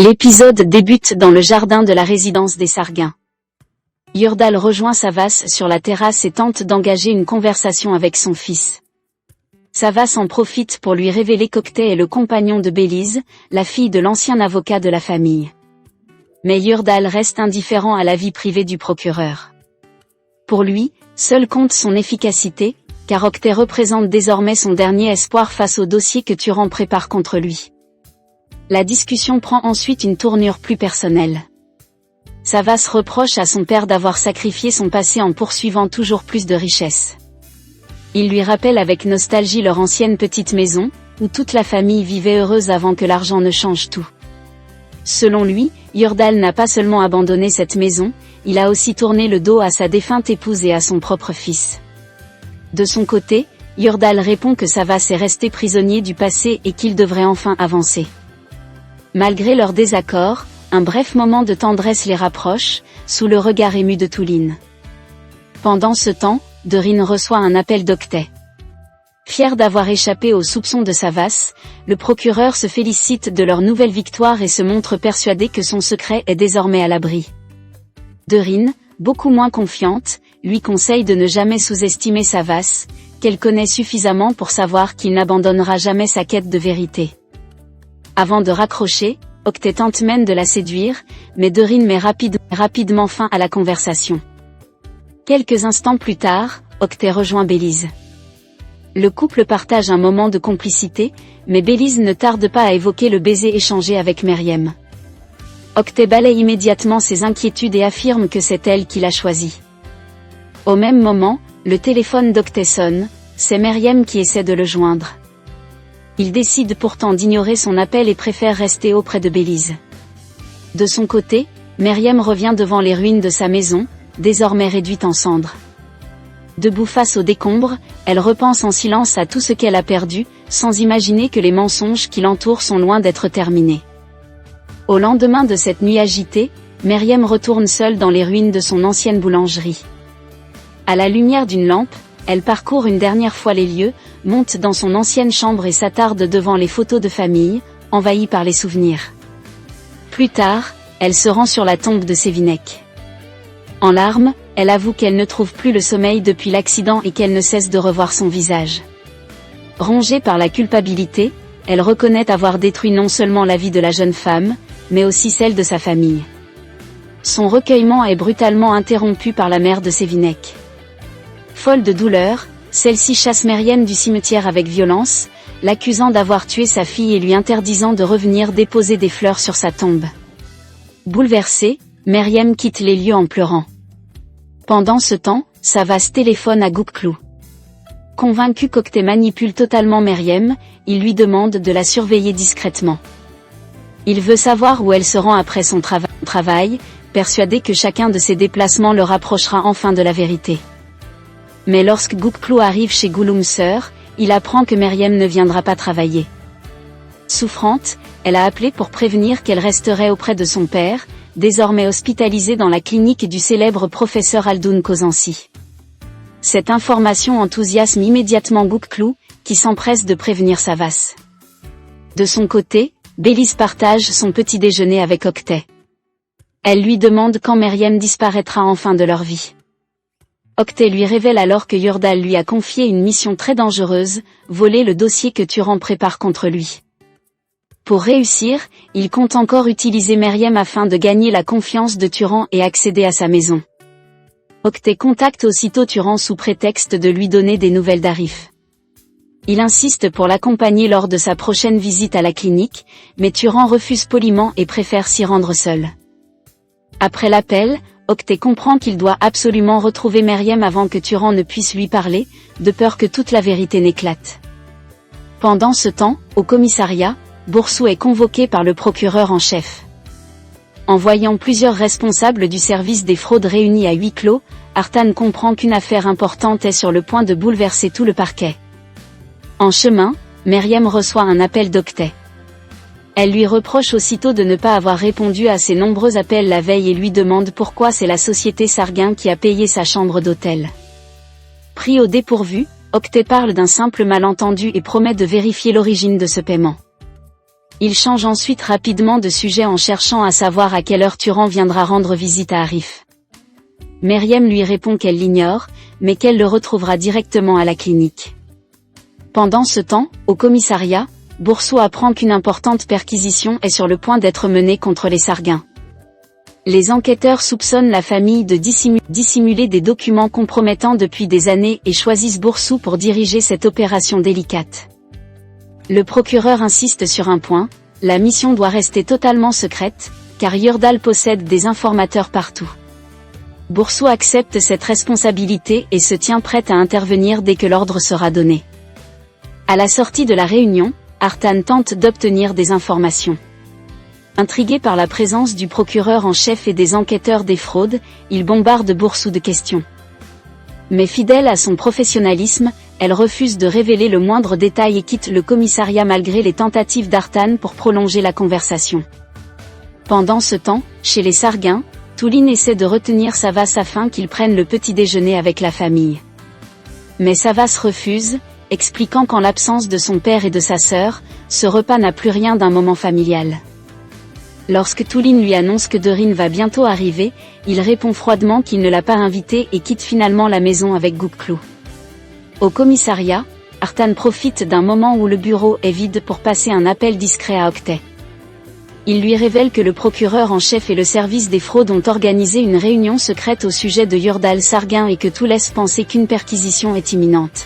L'épisode débute dans le jardin de la résidence des Sarguin. Yurdal rejoint Savas sur la terrasse et tente d'engager une conversation avec son fils. Savas en profite pour lui révéler qu'Octet est le compagnon de Bélise, la fille de l'ancien avocat de la famille. Mais Yurdal reste indifférent à la vie privée du procureur. Pour lui, seul compte son efficacité, car Octet représente désormais son dernier espoir face au dossier que Turan prépare contre lui. La discussion prend ensuite une tournure plus personnelle. Savas reproche à son père d'avoir sacrifié son passé en poursuivant toujours plus de richesses. Il lui rappelle avec nostalgie leur ancienne petite maison, où toute la famille vivait heureuse avant que l'argent ne change tout. Selon lui, Yurdal n'a pas seulement abandonné cette maison, il a aussi tourné le dos à sa défunte épouse et à son propre fils. De son côté, Yurdal répond que Savas est resté prisonnier du passé et qu'il devrait enfin avancer. Malgré leur désaccord, un bref moment de tendresse les rapproche, sous le regard ému de Touline. Pendant ce temps, Dorine reçoit un appel d'Octet. Fier d'avoir échappé aux soupçons de Savas, le procureur se félicite de leur nouvelle victoire et se montre persuadé que son secret est désormais à l'abri. Dorine, beaucoup moins confiante, lui conseille de ne jamais sous-estimer Savas, qu'elle connaît suffisamment pour savoir qu'il n'abandonnera jamais sa quête de vérité. Avant de raccrocher, Octet tente même de la séduire, mais Dorine met rapidement fin à la conversation. Quelques instants plus tard, Octet rejoint Bélise. Le couple partage un moment de complicité, mais Bélise ne tarde pas à évoquer le baiser échangé avec Meriem. Octet balaye immédiatement ses inquiétudes et affirme que c'est elle qui l'a choisi. Au même moment, le téléphone d'Octet sonne, c'est Meriem qui essaie de le joindre. Il décide pourtant d'ignorer son appel et préfère rester auprès de Bélise. De son côté, Meriem revient devant les ruines de sa maison, désormais réduite en cendres. Debout face aux décombres, elle repense en silence à tout ce qu'elle a perdu, sans imaginer que les mensonges qui l'entourent sont loin d'être terminés. Au lendemain de cette nuit agitée, Meriem retourne seule dans les ruines de son ancienne boulangerie. À la lumière d'une lampe, elle parcourt une dernière fois les lieux, monte dans son ancienne chambre et s'attarde devant les photos de famille, envahie par les souvenirs. Plus tard, elle se rend sur la tombe de Sévinec. En larmes, elle avoue qu'elle ne trouve plus le sommeil depuis l'accident et qu'elle ne cesse de revoir son visage. Rongée par la culpabilité, elle reconnaît avoir détruit non seulement la vie de la jeune femme, mais aussi celle de sa famille. Son recueillement est brutalement interrompu par la mère de Sévinec. Folle de douleur, celle-ci chasse Meriem du cimetière avec violence, l'accusant d'avoir tué sa fille et lui interdisant de revenir déposer des fleurs sur sa tombe. Bouleversée, Meriem quitte les lieux en pleurant. Pendant ce temps, Savas téléphone à Goukclou. Convaincu qu'Octet manipule totalement Meriem, il lui demande de la surveiller discrètement. Il veut savoir où elle se rend après son travail, persuadé que chacun de ses déplacements le rapprochera enfin de la vérité. Mais lorsque Goukclou arrive chez Gouloum-Sœur, il apprend que Meriem ne viendra pas travailler. Souffrante, elle a appelé pour prévenir qu'elle resterait auprès de son père, désormais hospitalisé dans la clinique du célèbre professeur Aldoun Kozansi. Cette information enthousiasme immédiatement Goukclou, qui s'empresse de prévenir Savas. De son côté, Bélise partage son petit déjeuner avec Octet. Elle lui demande quand Meriem disparaîtra enfin de leur vie. Octet lui révèle alors que Yurdal lui a confié une mission très dangereuse, voler le dossier que Turan prépare contre lui. Pour réussir, il compte encore utiliser Meriem afin de gagner la confiance de Turan et accéder à sa maison. Octet contacte aussitôt Turan sous prétexte de lui donner des nouvelles d'Arif. Il insiste pour l'accompagner lors de sa prochaine visite à la clinique, mais Turan refuse poliment et préfère s'y rendre seul. Après l'appel, Octet comprend qu'il doit absolument retrouver Meriem avant que Turan ne puisse lui parler, de peur que toute la vérité n'éclate. Pendant ce temps, au commissariat, Boursou est convoqué par le procureur en chef. En voyant plusieurs responsables du service des fraudes réunis à huis clos, Artan comprend qu'une affaire importante est sur le point de bouleverser tout le parquet. En chemin, Meriem reçoit un appel d'Octet. Elle lui reproche aussitôt de ne pas avoir répondu à ses nombreux appels la veille et lui demande pourquoi c'est la société Sarguin qui a payé sa chambre d'hôtel. Pris au dépourvu, Octet parle d'un simple malentendu et promet de vérifier l'origine de ce paiement. Il change ensuite rapidement de sujet en cherchant à savoir à quelle heure Turan viendra rendre visite à Arif. Meryem lui répond qu'elle l'ignore, mais qu'elle le retrouvera directement à la clinique. Pendant ce temps, au commissariat, Boursou apprend qu'une importante perquisition est sur le point d'être menée contre les Sarguins. Les enquêteurs soupçonnent la famille de dissimuler des documents compromettants depuis des années et choisissent Boursou pour diriger cette opération délicate. Le procureur insiste sur un point, la mission doit rester totalement secrète, car Yurdal possède des informateurs partout. Boursou accepte cette responsabilité et se tient prête à intervenir dès que l'ordre sera donné. À la sortie de la réunion, Artan tente d'obtenir des informations. Intrigué par la présence du procureur en chef et des enquêteurs des fraudes, il bombarde Boursou de questions. Mais fidèle à son professionnalisme, elle refuse de révéler le moindre détail et quitte le commissariat malgré les tentatives d'Artan pour prolonger la conversation. Pendant ce temps, chez les Sarguins, Touline essaie de retenir Savas afin qu'il prenne le petit déjeuner avec la famille. Mais Savas refuse, expliquant qu'en l'absence de son père et de sa sœur, ce repas n'a plus rien d'un moment familial. Lorsque Touline lui annonce que Dorine va bientôt arriver, il répond froidement qu'il ne l'a pas invitée et quitte finalement la maison avec Gouklou. Au commissariat, Artan profite d'un moment où le bureau est vide pour passer un appel discret à Octet. Il lui révèle que le procureur en chef et le service des fraudes ont organisé une réunion secrète au sujet de Yurdal Sarguin et que tout laisse penser qu'une perquisition est imminente.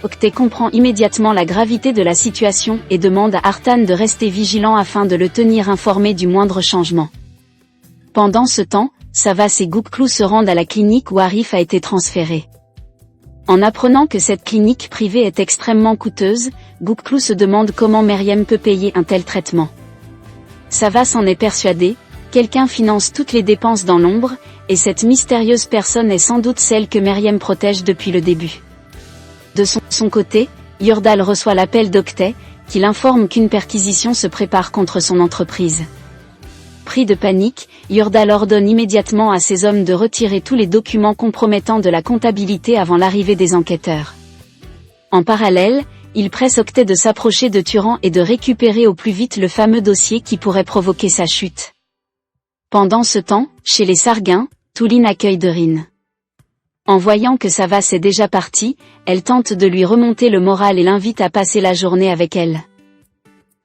Octet comprend immédiatement la gravité de la situation et demande à Artan de rester vigilant afin de le tenir informé du moindre changement. Pendant ce temps, Savas et Gouklou se rendent à la clinique où Arif a été transféré. En apprenant que cette clinique privée est extrêmement coûteuse, Gouklou se demande comment Meryem peut payer un tel traitement. Savas en est persuadé, quelqu'un finance toutes les dépenses dans l'ombre, et cette mystérieuse personne est sans doute celle que Meryem protège depuis le début. De son côté, Yurdal reçoit l'appel d'Octet, qui l'informe qu'une perquisition se prépare contre son entreprise. Pris de panique, Yurdal ordonne immédiatement à ses hommes de retirer tous les documents compromettants de la comptabilité avant l'arrivée des enquêteurs. En parallèle, il presse Octet de s'approcher de Turan et de récupérer au plus vite le fameux dossier qui pourrait provoquer sa chute. Pendant ce temps, chez les Sarguins, Touline accueille Dorine. En voyant que Savas est déjà parti, elle tente de lui remonter le moral et l'invite à passer la journée avec elle.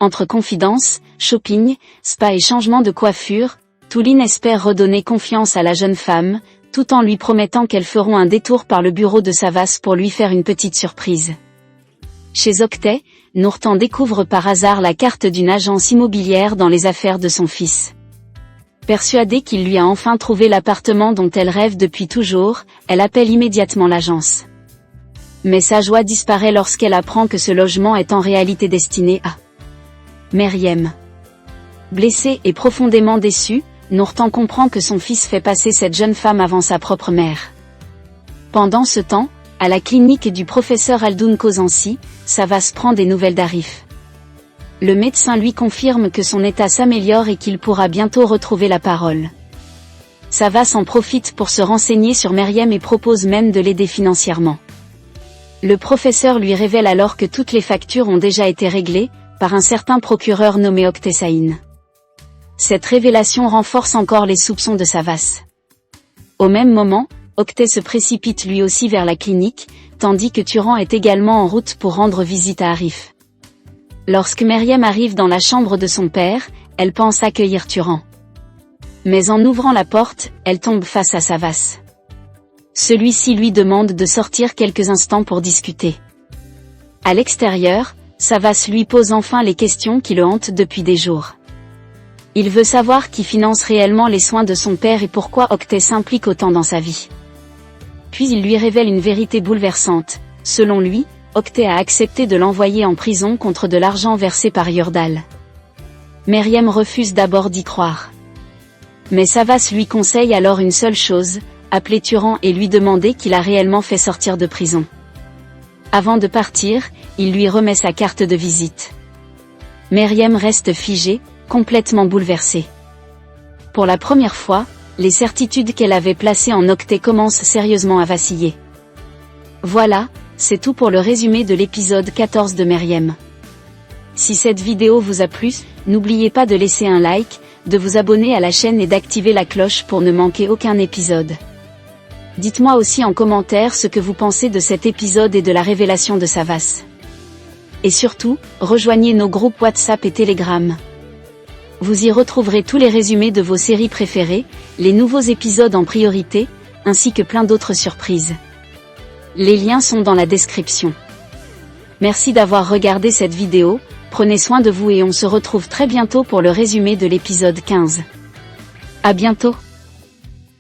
Entre confidences, shopping, spa et changement de coiffure, Touline espère redonner confiance à la jeune femme, tout en lui promettant qu'elles feront un détour par le bureau de Savas pour lui faire une petite surprise. Chez Octet, Nourtan découvre par hasard la carte d'une agence immobilière dans les affaires de son fils. Persuadée qu'il lui a enfin trouvé l'appartement dont elle rêve depuis toujours, elle appelle immédiatement l'agence. Mais sa joie disparaît lorsqu'elle apprend que ce logement est en réalité destiné à Meryem. Blessée et profondément déçue, Nourtan comprend que son fils fait passer cette jeune femme avant sa propre mère. Pendant ce temps, à la clinique du professeur Aldoun Kozansi, Savas prend des nouvelles d'Arif. Le médecin lui confirme que son état s'améliore et qu'il pourra bientôt retrouver la parole. Savas en profite pour se renseigner sur Meryem et propose même de l'aider financièrement. Le professeur lui révèle alors que toutes les factures ont déjà été réglées, par un certain procureur nommé Octet Saïn. Cette révélation renforce encore les soupçons de Savas. Au même moment, Octet se précipite lui aussi vers la clinique, tandis que Turan est également en route pour rendre visite à Arif. Lorsque Meryem arrive dans la chambre de son père, elle pense accueillir Turan. Mais en ouvrant la porte, elle tombe face à Savas. Celui-ci lui demande de sortir quelques instants pour discuter. À l'extérieur, Savas lui pose enfin les questions qui le hantent depuis des jours. Il veut savoir qui finance réellement les soins de son père et pourquoi Octet s'implique autant dans sa vie. Puis il lui révèle une vérité bouleversante. Selon lui, Octet a accepté de l'envoyer en prison contre de l'argent versé par Yurdal. Meryem refuse d'abord d'y croire. Mais Savas lui conseille alors une seule chose, appeler Turan et lui demander qui l'a réellement fait sortir de prison. Avant de partir, il lui remet sa carte de visite. Meryem reste figée, complètement bouleversée. Pour la première fois, les certitudes qu'elle avait placées en Octet commencent sérieusement à vaciller. Voilà, c'est tout pour le résumé de l'épisode 14 de Meryem. Si cette vidéo vous a plu, n'oubliez pas de laisser un like, de vous abonner à la chaîne et d'activer la cloche pour ne manquer aucun épisode. Dites-moi aussi en commentaire ce que vous pensez de cet épisode et de la révélation de Savas. Et surtout, rejoignez nos groupes WhatsApp et Telegram. Vous y retrouverez tous les résumés de vos séries préférées, les nouveaux épisodes en priorité, ainsi que plein d'autres surprises. Les liens sont dans la description. Merci d'avoir regardé cette vidéo, prenez soin de vous et on se retrouve très bientôt pour le résumé de l'épisode 15. À bientôt.